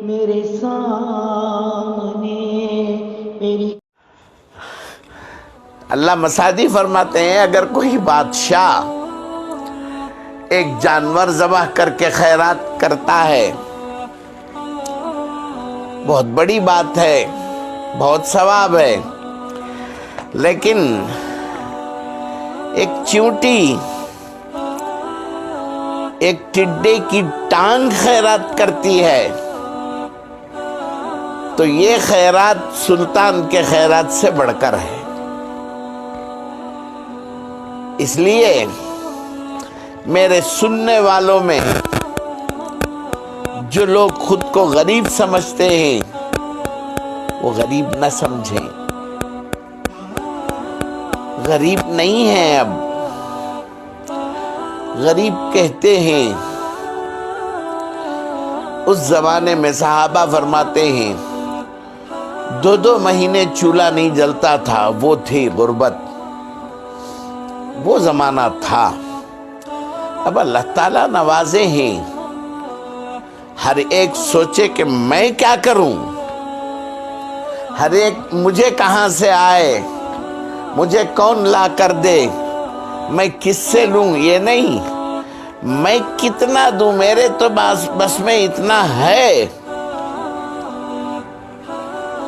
میرے سامنے میری اللہ مسعدی فرماتے ہیں اگر کوئی بادشاہ ایک جانور ذبح کر کے خیرات کرتا ہے، بہت بڑی بات ہے، بہت ثواب ہے، لیکن ایک چیونٹی ایک ٹڈے کی ٹانگ خیرات کرتی ہے تو یہ خیرات سلطان کے خیرات سے بڑھ کر ہے۔ اس لیے میرے سننے والوں میں جو لوگ خود کو غریب سمجھتے ہیں وہ غریب نہ سمجھیں، غریب نہیں ہیں، اب غریب کہتے ہیں۔ اس زمانے میں صحابہ فرماتے ہیں 2 مہینے چولہا نہیں جلتا تھا، وہ تھی غربت، وہ زمانہ تھا۔ اب اللہ تعالیٰ نوازے ہیں، ہر ایک سوچے کہ میں کیا کروں، ہر ایک مجھے کہاں سے آئے، مجھے کون لا کر دے، میں کس سے لوں، یہ نہیں میں کتنا دوں، میرے تو بس میں اتنا ہے۔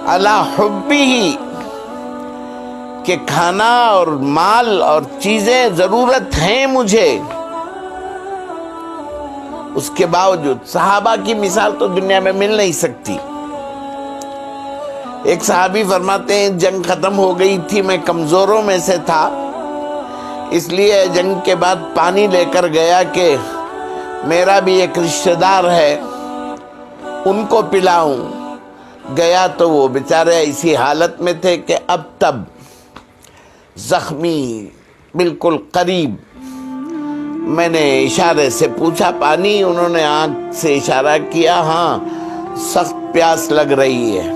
علی حبی ہی کہ کھانا اور مال اور چیزیں ضرورت ہیں مجھے، اس کے باوجود صحابہ کی مثال تو دنیا میں مل نہیں سکتی۔ ایک صحابی فرماتے ہیں جنگ ختم ہو گئی تھی، میں کمزوروں میں سے تھا، اس لیے جنگ کے بعد پانی لے کر گیا کہ میرا بھی ایک رشتہ دار ہے ان کو پلاؤں۔ گیا تو وہ بیچارے اسی حالت میں تھے کہ اب تب زخمی، بالکل قریب۔ میں نے اشارے سے پوچھا پانی، انہوں نے آنکھ سے اشارہ کیا، ہاں سخت پیاس لگ رہی ہے۔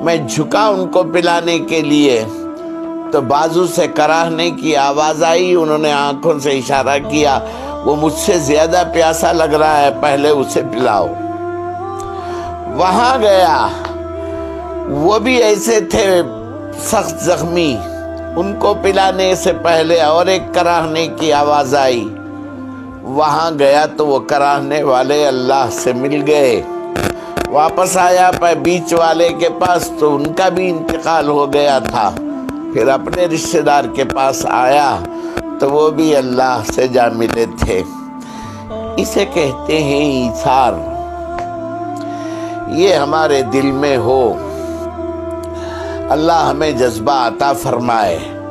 میں جھکا ان کو پلانے کے لیے تو بازو سے کراہنے کی آواز آئی، انہوں نے آنکھوں سے اشارہ کیا وہ مجھ سے زیادہ پیاسا لگ رہا ہے، پہلے اسے پلاؤ۔ وہاں گیا، وہ بھی ایسے تھے سخت زخمی، ان کو پلانے سے پہلے اور ایک کراہنے کی آواز آئی، وہاں گیا تو وہ کراہنے والے اللہ سے مل گئے۔ واپس آیا بیچ والے کے پاس تو ان کا بھی انتقال ہو گیا تھا، پھر اپنے رشتہ دار کے پاس آیا تو وہ بھی اللہ سے جا ملے تھے۔ اسے کہتے ہیں ایثار، یہ ہمارے دل میں ہو، اللہ ہمیں جذبہ عطا فرمائے۔